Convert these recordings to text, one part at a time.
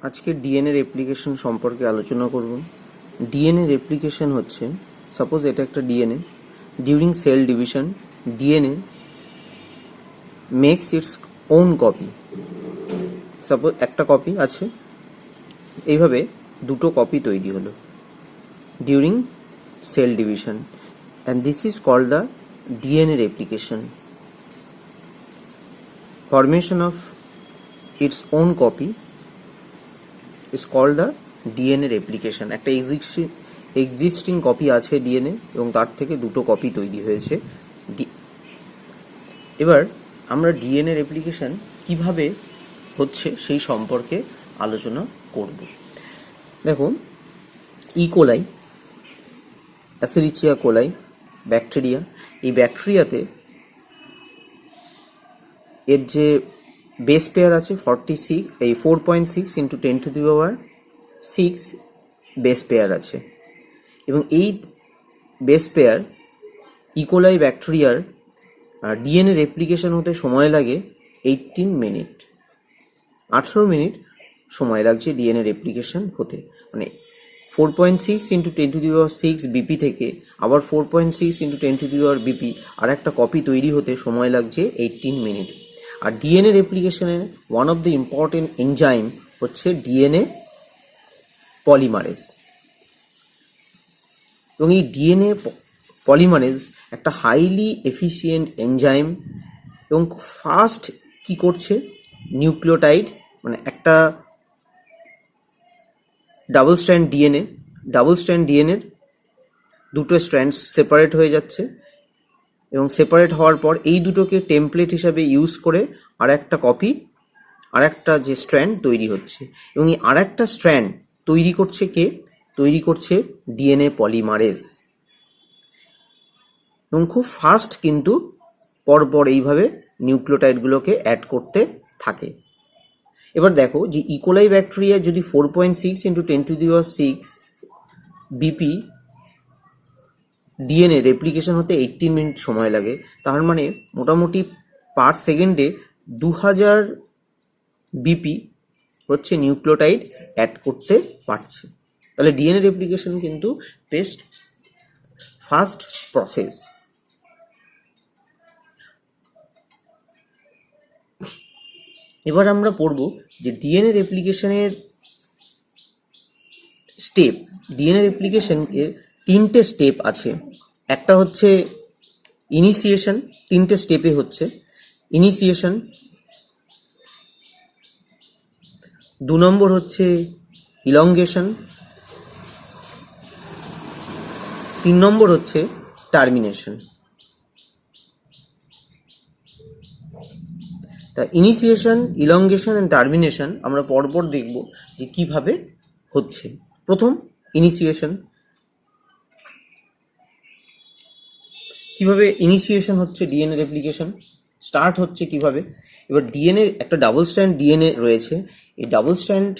আজকে DNA replication সম্পর্কে আলোচনা করব। ডিএনএ রেপ্লিকেশন হচ্ছে, সাপোজ এটা একটা DNA, during cell division DNA makes its own copy. Suppose একটা কপি আছে, এইভাবে দুটো কপি তৈরি হলো during cell division, and this is called the DNA replication. Formation of its own copy is called the DNA replication. একটা existing copy আছে DNA, এবং তার থেকে দুটো কপি তৈরি হয়েছে। এবার আমরা ডিএনএ রেপ্লিকেশন কিভাবে হচ্ছে সেই সম্পর্কে আলোচনা করব। দেখুন, ইকোলাই, অ্যাসেরিচিয়া কোলাই ব্যাকটেরিয়া, এই ব্যাকটেরিয়াতে এর যে বেস পেয়ার আছে 4.6 ইন্টু 10⁶ বেস পেয়ার আছে, এবং এই বেস পেয়ার ইকোলাই ব্যাকটেরিয়ার ডিএনএ রেপ্লিকেশন হতে সময় লাগে 18 মিনিট। 18 মিনিট সময় লাগছে ডিএনএ রেপ্লিকেশন হতে। মানে 4.6 ইন্টু 10⁶ বিপি থেকে আবার 4.6 ইন্টু 10⁻⁵ বিপি আর একটা কপি তৈরি হতে সময় লাগছে 18 মিনিট। আর ডিএনএ রেপ্লিকেশনের one of the important enzyme হচ্ছে ডিএনএ পলিমারেজ, এবং এই ডিএনএ পলিমারেজ একটা হাইলি এফিসিয়েন্ট এনজাইম, এবং ফাস্ট কি করছে, নিউক্লিওটাইড মানে একটা ডাবল স্ট্র্যান্ড ডিএনএর দুটো স্ট্র্যান্ড সেপারেট হয়ে যাচ্ছে, এবং সেপারেট হওয়ার পর এই দুটোকে টেমপ্লেট হিসাবে ইউজ করে আর একটা যে স্ট্র্যান্ড তৈরি হচ্ছে, এবং এই আর একটা স্ট্র্যান্ড তৈরি করছে ডিএনএ পলিমারেজ, এবং খুব ফাস্ট কিন্তু পরপর এইভাবে নিউক্লিওটাইডগুলোকে অ্যাড করতে থাকে। এবার দেখো যে ইকোলাই ব্যাকটেরিয়া যদি 4.6 ইন্টু 10⁶ বিপি ডিএনএ রেপ্লিকেশন হতে 18 মিনিট সময় লাগে, তার মানে মোটামুটি পার সেকেন্ডে 2000 বিপি হচ্ছে নিউক্লিওটাইড অ্যাড করতে পারছে। তাহলে ডিএনএ রেপ্লিকেশন কিন্তু বেস্ট ফাস্ট প্রসেস। এবার আমরা পড়ব যে ডিএনএ রেপ্লিকেশনের স্টেপ। ডিএনএ রেপ্লিকেশনের 3টে স্টেপ আছে। একটা হচ্ছে ইনিশিয়েশন, 3টে স্টেপে হচ্ছে ইনিশিয়েশন, 2 নম্বর হচ্ছে ইলংগেশন, 3 নম্বর হচ্ছে টার্মিনেশন। তা ইনিশিয়েশন, ইলংগেশন অ্যান্ড টার্মিনেশন আমরা পরপর দেখব যে কিভাবে হচ্ছে। প্রথম ইনিশিয়েশন, কিভাবে ইনিশিয়েশন হচ্ছে ডিএনএ রেপ্লিকেশন স্টার্ট হচ্ছে কিভাবে। এবার ডিএনএ একটা ডাবল স্ট্র্যান্ড ডিএনএ রয়েছে, এই ডাবল স্ট্র্যান্ড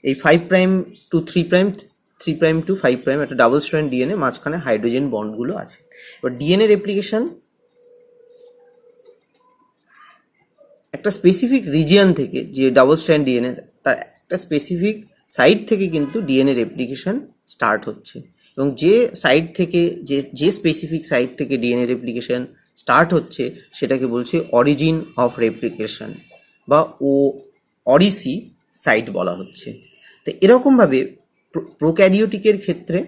এই 5' টু 3' টু 5' একটা ডাবল স্ট্র্যান্ড ডিএনএ, মাঝখানে হাইড্রোজেন বন্ডগুলো আছে। এবার ডিএনএ রেপ্লিকেশন একটা স্পেসিফিক রিজিয়ন থেকে, যে ডাবল স্ট্র্যান্ড ডিএনএ তার একটা স্পেসিফিক সাইট থেকে কিন্তু ডিএনএ রেপ্লিকেশন স্টার্ট হচ্ছে, এবং যে সাইট থেকে যে স্পেসিফিক সাইট থেকে ডিএনএ রেপ্লিকেশন স্টার্ট হচ্ছে সেটাকে বলছে অরিজিন অফ রেপ্লিকেশন বা অরিসি সাইট বলা হচ্ছে। তো এরকমভাবে প্রোক্যারিওটিকের ক্ষেত্রে,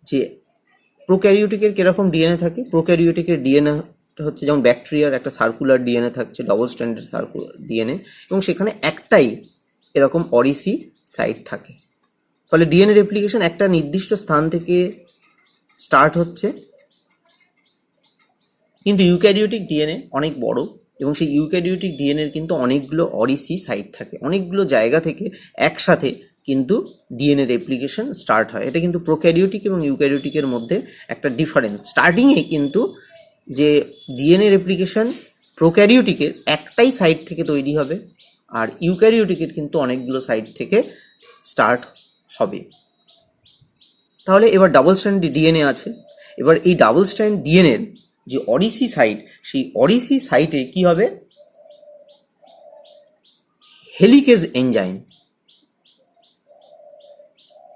যে প্রোক্যারিওটিকের কিরকম ডিএনএ থাকে, প্রোক্যারিওটিকের ডিএনএ হচ্ছে যেমন ব্যাকটেরিয়ার একটা সার্কুলার ডিএনএ থাকছে, ডবল স্ট্র্যান্ডেড সার্কুলার ডিএনএ, এবং সেখানে একটাই এরকম অরিসি সাইট থাকে। ফলে ডিএনএ রেপ্লিকেশন একটা নির্দিষ্ট স্থান থেকে স্টার্ট হচ্ছে। কিন্তু ইউক্যারিওটিক ডিএনএ অনেক বড়, এবং সেই ইউক্যারিওটিক ডিএনএর কিন্তু অনেকগুলো অরিসি সাইট থাকে, অনেকগুলো জায়গা থেকে একসাথে কিন্তু ডিএনএ রেপ্লিকেশন স্টার্ট হয়। এটা কিন্তু প্রোক্যারিওটিক এবং ইউক্যারিওটিকের মধ্যে একটা ডিফারেন্স। স্টার্টিংয়ে কিন্তু যে ডিএনএ রেপ্লিকেশন প্রোক্যারিওটিকের একটাই সাইট থেকে তৈরি হবে, আর ইউক্যারিওটিকের কিন্তু অনেকগুলো সাইট থেকে স্টার্ট হবে। তাহলে এবার ডাবল স্ট্র্যান্ড ডিএনএ আছে। এবার এই ডাবল স্ট্র্যান্ড ডিএনএর যে অরিসি সাইট, সেই অরিসি সাইটে কি হবে, হেলিকেজ এনজাইম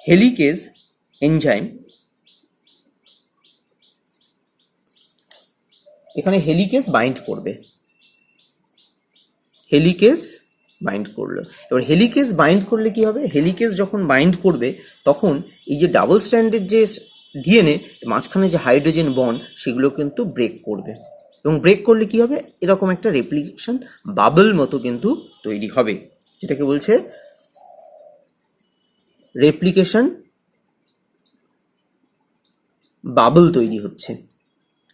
হেলিকেজ এনজাইম, এখানে হেলিকেজ বাইন্ড করবে, হেলিকেজ বাইন্ড করলো। এবার হেলিকেজ বাইন্ড করলে কি হবে, হেলিকেজ যখন বাইন্ড করবে তখন এই যে ডাবল স্ট্র্যান্ডের যে ডিএনএ মাঝখানে যে হাইড্রোজেন বন্ড সেগুলো কিন্তু ব্রেক করবে, এবং ব্রেক করলে কি হবে, এরকম একটা রেপ্লিকেশন বাবল মতো কিন্তু তৈরি হবে, যেটাকে বলছে রেপ্লিকেশন বাবল তৈরি হচ্ছে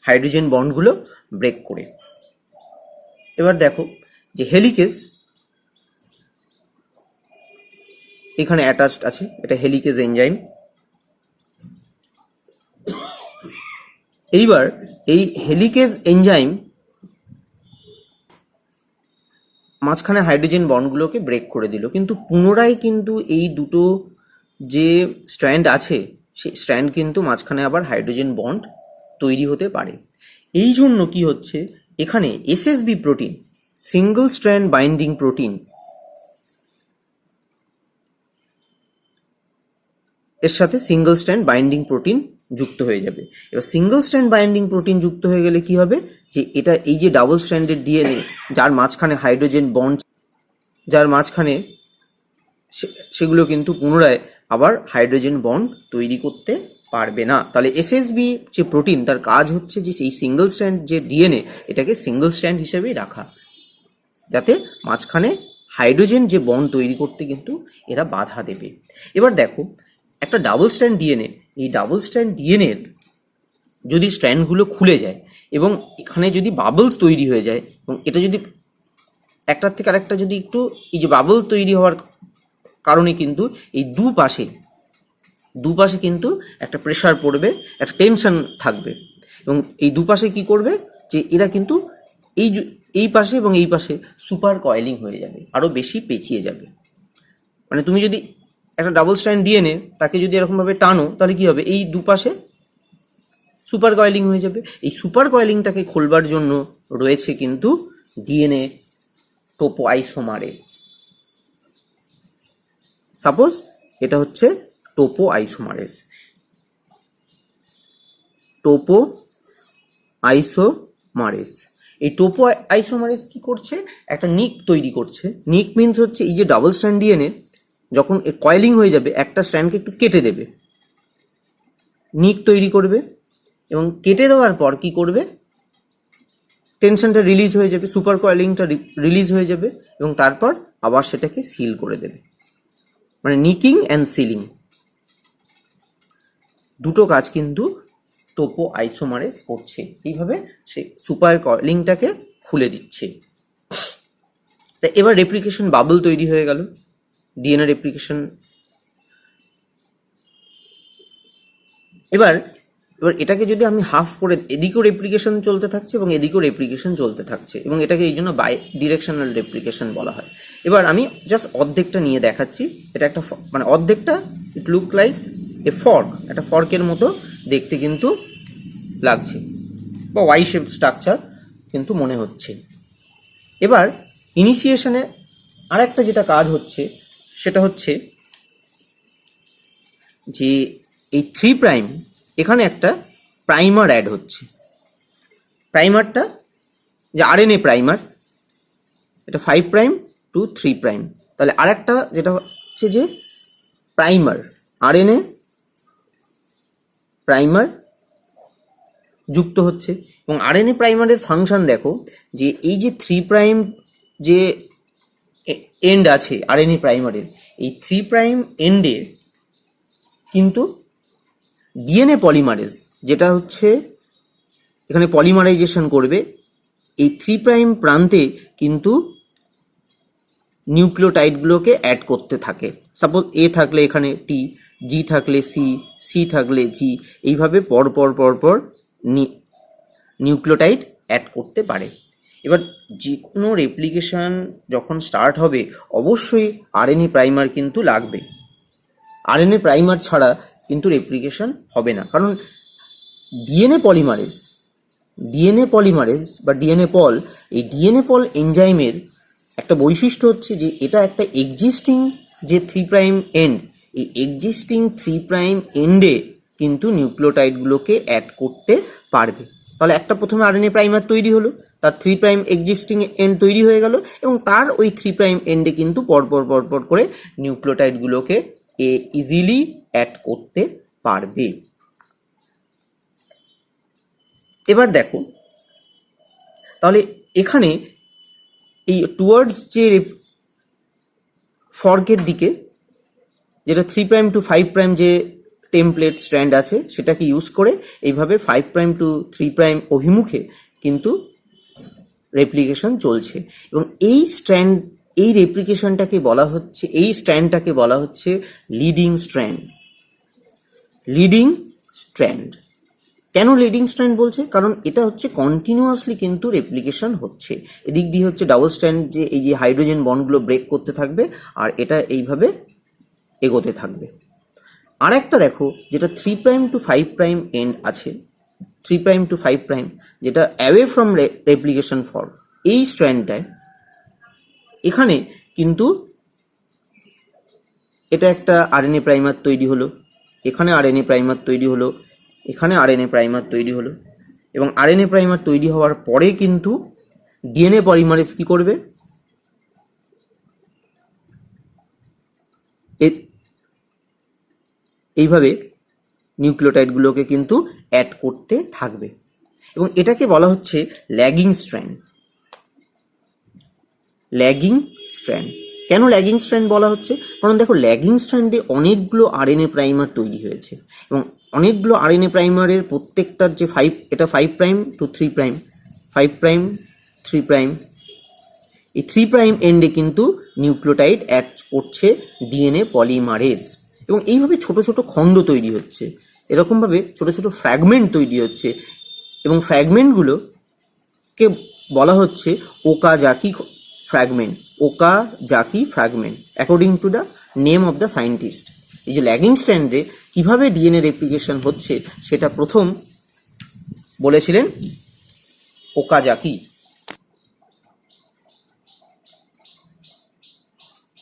হাইড্রোজেন বন্ডগুলো ব্রেক করে। এবার দেখো যে হেলিকেজ এখানে অ্যাটাচড আছে, এটা হেলিকেজ এনজাইম। এইবার এই হেলিকেজ এনজাইম মাঝখানে হাইড্রোজেন বন্ডগুলোকে ব্রেক করে দিল, কিন্তু পুনরায় কিন্তু এই দুটো যে স্ট্র্যান্ড আছে সেই স্ট্র্যান্ড কিন্তু মাঝখানে আবার হাইড্রোজেন বন্ড তৈরি হতে পারে। এই জন্য কি হচ্ছে, এখানে SSB protein, single strand binding protein, এর সাথে সিঙ্গল স্ট্র্যান্ড বাইন্ডিং প্রোটিন যুক্ত হয়ে যাবে। এবার সিঙ্গল স্ট্র্যান্ড বাইন্ডিং প্রোটিন যুক্ত হয়ে গেলে কি হবে, যে এটা এই যে ডাবল স্ট্র্যান্ডেড ডিএনএ যার মাঝখানে হাইড্রোজেন বন্ড, যার মাঝখানে সেগুলো কিন্তু পুনরায় আবার হাইড্রোজেন বন্ড তৈরি করতে পারবে না। তাহলে এসএসবি যে প্রোটিন তার কাজ হচ্ছে যে সেই সিঙ্গল স্ট্র্যান্ড যে ডিএনএ এটাকে সিঙ্গল স্ট্র্যান্ড হিসেবেই রাখা, যাতে মাঝখানে হাইড্রোজেন যে বন্ড তৈরি করতে কিন্তু এরা বাধা দেবে। এবার দেখো একটা ডাবল স্ট্র্যান্ড ডিএনএ, এই ডাবল স্ট্র্যান্ড ডিএনএর যদি স্ট্র্যান্ডগুলো খুলে যায় এবং এখানে যদি বাবলস তৈরি হয়ে যায়, এবং এটা যদি একটার থেকে আরেকটা যদি একটু এই যে বাবল তৈরি হওয়ার কারণে কিন্তু এই দুপাশে কিন্তু একটা প্রেশার পড়বে, একটা টেনশন থাকবে, এবং এই দুপাশে কি করবে যে এরা কিন্তু এই পাশে এবং এই পাশে সুপার কয়েলিং হয়ে যাবে, আরও বেশি পেঁচিয়ে যাবে। মানে তুমি যদি একটা ডাবল স্ট্র্যান্ড ডিএনএ তাকে যদি এরকমভাবে টানো তাহলে কি হবে, এই দুপাশে সুপার কয়েলিং হয়ে যাবে। এই সুপার কয়েলিংটাকে খোলবার জন্য রয়েছে কিন্তু ডিএনএ টোপো আইসোমারেজ। সাপোজ এটা হচ্ছে টোপো আইসোমারেজ, টোপো আইসোমারেজ। এই টোপো আইসোমারেজ কি করছে, একটা নিক তৈরি করছে। নিক মিনস হচ্ছে এই যে ডাবল স্ট্র্যান্ড ডিএনএ যখন কয়েলিং হয়ে যাবে একটা স্ট্র্যান্ডকে একটু কেটে দেবে, নিক তৈরি করবে, এবং কেটে দেওয়ার পর কি করবে, টেনশনটা রিলিজ হয়ে যাবে, সুপার কয়েলিংটা রিলিজ হয়ে যাবে, এবং তারপর আবার সেটাকে সিল করে দেবে। মানে নিকিং অ্যান্ড সিলিং দুটো কাজ কিন্তু টোপো আইসোমারেজ করছে, এইভাবে সে সুপার কয়েলিংটাকে খুলে দিচ্ছে। এবার রেপ্লিকেশন বাবল তৈরি হয়ে গেল, ডিএনএ রেপ্লিকেশন। এবার এটাকে যদি আমি হাফ করে, এদিকেও রেপ্লিকেশন চলতে থাকছে এবং এদিকেও রেপ্লিকেশন চলতে থাকছে, এবং এটাকে এই জন্য বাই ডিরেকশনাল রেপ্লিকেশন বলা হয়। এবার আমি জাস্ট অর্ধেকটা নিয়ে দেখাচ্ছি। এটা একটা মানে অর্ধেকটা ইট লুক লাইকস এ ফর্ক, একটা ফর্কের মতো দেখতে কিন্তু লাগছে, বা ওয়াই শেপ স্ট্রাকচার কিন্তু মনে হচ্ছে। এবার ইনিশিয়েশনে আরেকটা যেটা কাজ হচ্ছে সেটা হচ্ছে যে এই 3' এখানে একটা প্রাইমার অ্যাড হচ্ছে। প্রাইমারটা যে আরএনএ প্রাইমার, এটা 5' to 3'। তাহলে আরেকটা যেটা হচ্ছে যে প্রাইমার, আরএনএ প্রাইমার যুক্ত হচ্ছে। এবং আরএনএ প্রাইমারের ফাংশন দেখো, যে এই যে 3' যে এন্ড আছে আরএনএ প্রাইমারের, এই 3' এন্ডে কিন্তু ডিএনএ পলিমারেজ, যেটা হচ্ছে এখানে পলিমারাইজেশন করবে, এই 3' প্রান্তে কিন্তু নিউক্লিওটাইডগুলোকে অ্যাড করতে থাকে। সাপোজ এ থাকলে এখানে টি, জি থাকলে সি, সি থাকলে জি, এইভাবে পর নিউক্লিওটাইড অ্যাড করতে পারে। এবার যে কোনো রেপ্লিকেশন যখন স্টার্ট হবে অবশ্যই আরএনএ প্রাইমার কিন্তু লাগবে। আরএনএ প্রাইমার ছাড়া কিন্তু রেপ্লিকেশন হবে না, কারণ ডিএনএ পলিমারেজ বা ডিএনএ পল, এই ডিএনএ পল এনজাইমের একটা বৈশিষ্ট্য হচ্ছে যে এটা একটা এক্সিস্টিং যে 3' এন্ড এই এক্সিস্টিং 3' এন্ডে কিন্তু নিউক্লিওটাইডগুলোকে অ্যাড করতে পারবে। তাহলে একটা প্রথমে আরএনএ প্রাইমার তৈরি হলো, তার 3' এক্সিস্টিং এন্ড তৈরি হয়ে গেল, এবং তার ওই 3' এন্ডে কিন্তু পরপর করে নিউক্লিওটাইডগুলোকে ইজিলি অ্যাড করতে পারবে। এবার দেখো, তাহলে এখানে এই টুয়ার্ডস যে ফর্কের দিকে যেটা 3' টু 5' যে টেমপ্লেট স্ট্র্যান্ড আছে সেটাকে ইউজ করে এইভাবে 5' টু 3' অভিমুখে কিন্তু রেপ্লিকেশন চলছে। এবং এই রেপ্লিকেশনটাকে বলা হচ্ছে, এই স্ট্র্যান্ডটাকে বলা হচ্ছে লিডিং স্ট্র্যান্ড। লিডিং স্ট্র্যান্ড কেন লিডিং স্ট্র্যান্ড বলছে? কারণ এটা হচ্ছে কন্টিনিউয়াসলি কিন্তু রেপ্লিকেশন হচ্ছে। এদিক দিয়ে হচ্ছে ডাবল স্ট্র্যান্ড, যে এই যে হাইড্রোজেন বন্ডগুলো ব্রেক করতে থাকবে আর এটা এইভাবে এগোতে থাকবে। আর একটা দেখো, যেটা 3' টু 5' এন্ড আছে, 3' টু 5', যেটা অ্যাওয়ে ফ্রম রেপ্লিকেশন ফর্ম, এই স্ট্র্যান্ডটায় এখানে কিন্তু এটা একটা আরএনএ প্রাইমার তৈরি হলো, এখানে আরএনএ প্রাইমার তৈরি হলো, এখানে আরএনএ প্রাইমার তৈরি হলো, এবং আরএনএ প্রাইমার তৈরি হওয়ার পরে কিন্তু ডিএনএ পলিমারেজ কি করবে? এইভাবে নিউক্লিওটাইডগুলোকে কিন্তু অ্যাড করতে থাকবে, এবং এটাকে বলা হচ্ছে ল্যাগিং স্ট্র্যান্ড। ল্যাগিং স্ট্র্যান্ড কেন ল্যাগিং স্ট্র্যান্ড বলা হচ্ছে? কারণ দেখো, ল্যাগিং স্ট্র্যান্ডে অনেকগুলো আরএনএ প্রাইমার তৈরি হয়েছে, এবং অনেকগুলো আরএনএ প্রাইমারের প্রত্যেকটার যে এটা 5' টু 3', 5', 3', এই 3' এন্ডে কিন্তু নিউক্লিওটাইড অ্যাড করছে ডিএনএ পলিমারেজ, এবং এইভাবে ছোট ছোট খণ্ড তৈরি হচ্ছে, এরকমভাবে ছোট ছোট ফ্র্যাগমেন্ট তৈরি হচ্ছে, এবং ফ্র্যাগমেন্টগুলোকে বলা হচ্ছে Okazaki fragment. Okazaki fragment according to the name of the scientist. এই যে ল্যাগিং স্ট্র্যান্ডে কিভাবে ডিএনএ রেপ্লিকেশন হচ্ছে সেটা প্রথম বলেছিলেন ওকাজাকি।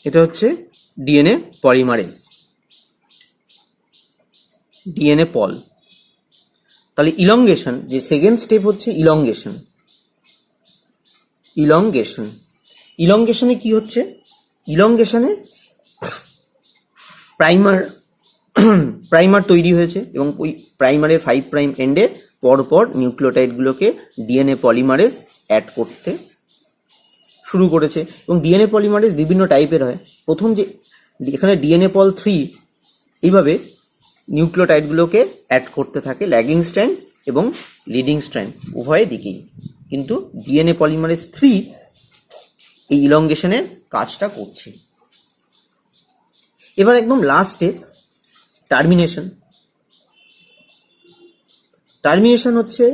এটা হচ্ছে ডিএনএ পলিমারেজ, ডিএনএ পল। তাহলে ইলংগেশন, যে সেকেন্ড স্টেপ হচ্ছে ইলংগেশন। ইলংগেশনে কি হচ্ছে? ইলংগেশনে প্রাইমার তৈরি হয়েছে, এবং ওই প্রাইমারের 5' এন্ডে পরপর নিউক্লিওটাইডগুলোকে ডিএনএ পলিমারেজ অ্যাড করতে শুরু করেছে, এবং ডিএনএ পলিমারেজ বিভিন্ন টাইপের হয়। প্রথম যে এখানে ডিএনএ পল 3 এইভাবে নিউক্লিওটাইডগুলোকে অ্যাড করতে থাকে ল্যাগিং স্ট্র্যান্ড এবং লিডিং স্ট্র্যান্ড উভয় দিকেই, কিন্তু ডিএনএ পলিমারেজ 3 এই ইলংগেশনের কাজটা করছে। এবার একদম লাস্ট স্টেপ টার্মিনেশন। টার্মিনেশন হচ্ছে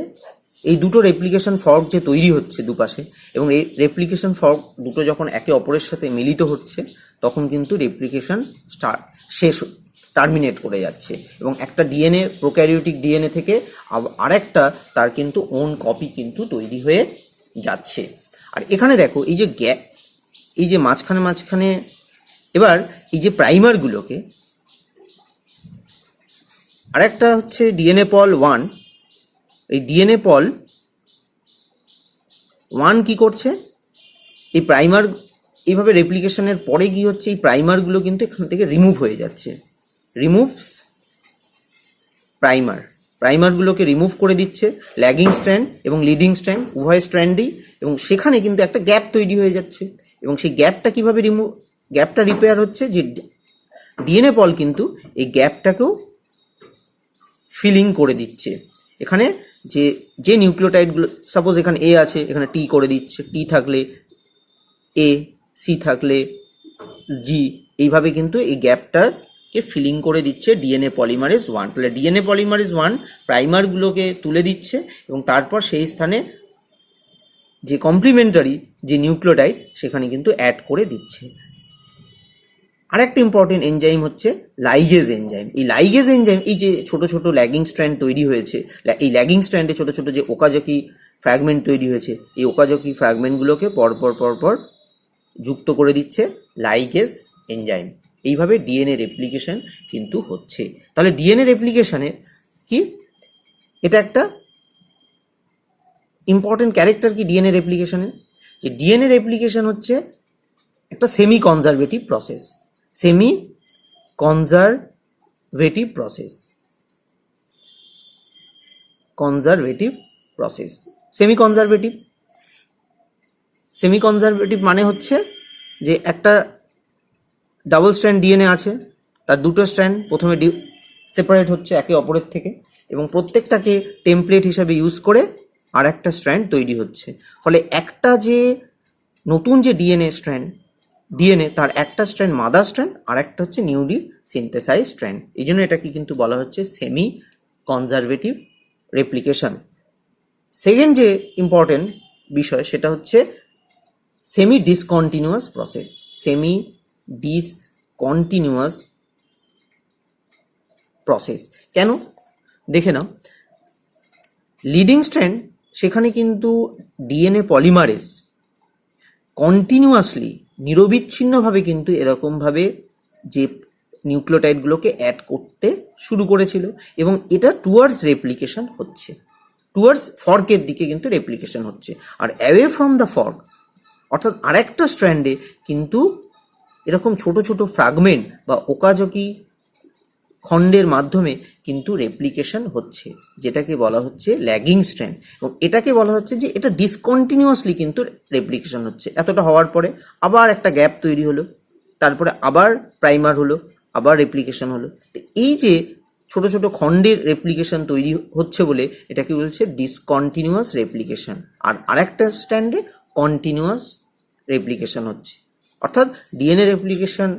এই দুটো রেপ্লিকেশন ফর্ক যে তৈরি হচ্ছে দুপাশে, এবং এই রেপ্লিকেশন ফর্ক দুটো যখন একে অপরের সাথে মিলিত হচ্ছে তখন কিন্তু রেপ্লিকেশন টার্মিনেট করে যাচ্ছে, এবং একটা ডিএনএ, প্রোক্যারিওটিক ডিএনএ থেকে আরেকটা তার কিন্তু ওন কপি কিন্তু তৈরি হয়ে যাচ্ছে। আর এখানে দেখো, এই যে গ্যাপ, এই যে মাঝখানে এবার এই যে প্রাইমারগুলোকে, আরেকটা হচ্ছে ডিএনএ পল 1, এই ডিএনএ পল 1 কি করছে? এই প্রাইমার এইভাবে রেপ্লিকেশনের পরে কি হচ্ছে, এই প্রাইমারগুলো কিন্তু এখান থেকে রিমুভ হয়ে যাচ্ছে, রিমুভস প্রাইমারগুলোকে রিমুভ করে দিচ্ছে ল্যাগিং স্ট্র্যান্ড এবং লিডিং স্ট্র্যান্ড উভয় স্ট্র্যান্ডেই, এবং সেখানে কিন্তু একটা গ্যাপ তৈরি হয়ে যাচ্ছে, এবং সেই গ্যাপটা কিভাবে গ্যাপটা রিপেয়ার হচ্ছে, যে ডিএনএ পল কিন্তু এই গ্যাপটাকেও ফিলিং করে দিচ্ছে। এখানে যে নিউক্লিওটাইডগুলো, সাপোজ এখানে এ আছে, এখানে টি করে দিচ্ছে, টি থাকলে এ, সি থাকলে জি, এইভাবে কিন্তু এই গ্যাপটাকে ফিলিং করে দিচ্ছে ডিএনএ পলিমারেজ 1। তাহলে ডিএনএ পলিমারেজ 1 প্রাইমারগুলোকে তুলে দিচ্ছে, এবং তারপর সেই স্থানে যে কমপ্লিমেন্টারি যে নিউক্লিওটাইড সেখানে কিন্তু অ্যাড করে দিচ্ছে। আরেকটা ইম্পর্টেন্ট এনজাইম হচ্ছে লাইগেজ এনজাইম। এই লাইগেজ এনজাইম, এই যে ছোট ছোট ল্যাগিং স্ট্র্যান্ড তৈরি হয়েছে, এই ল্যাগিং স্ট্র্যান্ডে ছোট ছোট যে ওকাজাকি ফ্র্যাগমেন্ট তৈরি হয়েছে, এই ওকাজাকি ফ্র্যাগমেন্টগুলোকে পরপর যুক্ত করে দিচ্ছে লাইগেজ এনজাইম। এইভাবে ডিএনএ রেপ্লিকেশন কিন্তু হচ্ছে। তাহলে ডিএনএ রেপ্লিকেশনের কি, এটা একটা ইম্পর্টেন্ট ক্যারেক্টার কি ডিএনএ রেপ্লিকেশনের, যে ডিএনএ রেপ্লিকেশন হচ্ছে একটা semi conservative process. Semi conservative process, conservative process, semi conservative. Semi conservative মানে হচ্ছে যে একটা ডাবল স্ট্র্যান্ড ডিএনএ আছে, তার দুটো স্ট্র্যান্ড প্রথমে সেপারেট হচ্ছে একে অপরের থেকে, এবং প্রত্যেকটাকে টেমপ্লেট হিসাবে ইউজ করে আর একটা স্ট্র্যান্ড তৈরি হচ্ছে। ফলে একটা যে নতুন যে ডিএনএ তার একটা স্ট্র্যান্ড মাদার স্ট্র্যান্ড, আর একটা হচ্ছে নিউলি সিনথেসাইজ স্ট্র্যান্ড। এই জন্য এটাকে কিন্তু বলা হচ্ছে সেমি কনজারভেটিভ রেপ্লিকেশন। সেকেন্ড যে ইম্পর্টেন্ট বিষয় সেটা হচ্ছে semi discontinuous process. Semi discontinuous process কেন দেখে নাও। লিডিং স্ট্র্যান্ড, সেখানে কিন্তু ডিএনএ পলিমারেজ কন্টিনিউয়াসলি নিরবিচ্ছিন্নভাবে কিন্তু এরকমভাবে যে নিউক্লিওটাইডগুলোকে অ্যাড করতে শুরু করেছিল, এবং এটা টুয়ার্ডস রেপ্লিকেশন হচ্ছে, টুয়ার্ডস ফর্কের দিকে কিন্তু রেপ্লিকেশন হচ্ছে। আর অ্যাওয়ে ফ্রম দ্য ফর্ক, অর্থাৎ আরেকটা স্ট্র্যান্ডে কিন্তু এরকম ছোট ছোট ফ্র্যাগমেন্ট বা ওকাজকি খণ্ডের মাধ্যমে কিন্তু রেপ্লিকেশন হচ্ছে, যেটাকে বলা হচ্ছে ল্যাগিং স্ট্র্যান্ড। এবং এটাকে বলা হচ্ছে যে এটা ডিসকন্টিনিউয়াসলি কিন্তু রেপ্লিকেশন হচ্ছে। এতটা হওয়ার পরে আবার একটা গ্যাপ তৈরি হলো, তারপরে আবার প্রাইমার হলো, আবার রেপ্লিকেশন হলো। তো এই যে ছোট ছোট খণ্ডের রেপ্লিকেশন তৈরি হচ্ছে বলে এটাকে বলছে ডিসকন্টিনিউয়াস রেপ্লিকেশন। আর আরেকটা স্ট্র্যান্ডে কন্টিনিউয়াস রেপ্লিকেশন হচ্ছে। অর্থাৎ ডিএনএ রেপ্লিকেশন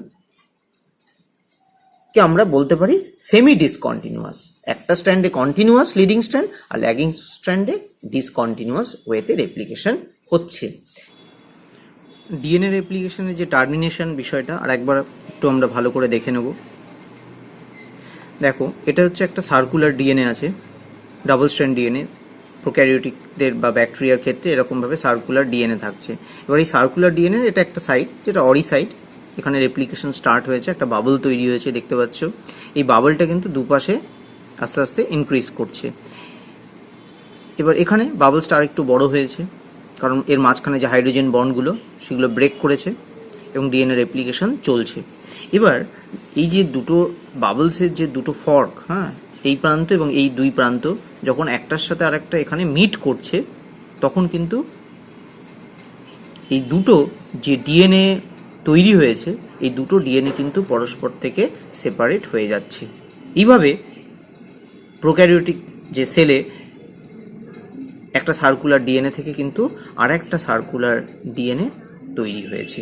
কে আমরা বলতে পারি সেমি ডিসকন্টিনিউয়াস। একটা স্ট্র্যান্ডে কন্টিনিউয়াস লিডিং স্ট্র্যান্ড, আর ল্যাগিং স্ট্র্যান্ডে ডিসকন্টিনিউয়াস ওয়েতে রেপ্লিকেশন হচ্ছে। ডিএনএ রেপ্লিকেশনের যে টার্মিনেশন বিষয়টা আর একবার একটু আমরা ভালো করে দেখে নেব। দেখো, এটা হচ্ছে একটা সার্কুলার ডিএনএ আছে, ডাবল স্ট্র্যান্ড ডিএনএ। প্রোক্যারিওটিকদের বা ব্যাকটেরিয়ার ক্ষেত্রে এরকমভাবে সার্কুলার ডিএনএ থাকছে। এবার এই সার্কুলার ডিএনএ এটা একটা সাইট, যেটা অরি সাইট। এখানে রেপ্লিকেশন স্টার্ট হয়েছে, একটা বাবল তৈরি হয়েছে, দেখতে পাচ্ছ। এই বাবলটা কিন্তু দুপাশে আস্তে আস্তে ইনক্রিজ করছে। এবার এখানে বাবলসটা আর একটু বড় হয়েছে, কারণ এর মাঝখানে যে হাইড্রোজেন বন্ডগুলো সেগুলো ব্রেক করেছে এবং ডিএনএ রেপ্লিকেশন চলছে। এবার এই যে দুটো বাবলসের যে দুটো ফর্ক, হ্যাঁ, এই প্রান্ত এবং এই দুই প্রান্ত যখন একটার সাথে আরেকটা এখানে মিট করছে, তখন কিন্তু এই দুটো যে ডিএনএ তৈরি হয়েছে, এই দুটো ডিএনএ কিন্তু পরস্পর থেকে সেপারেট হয়ে যাচ্ছে। এইভাবে প্রোক্যারিওটিক যে সেলে একটা সার্কুলার ডিএনএ থেকে কিন্তু আর একটা সার্কুলার ডিএনএ তৈরি হয়েছে।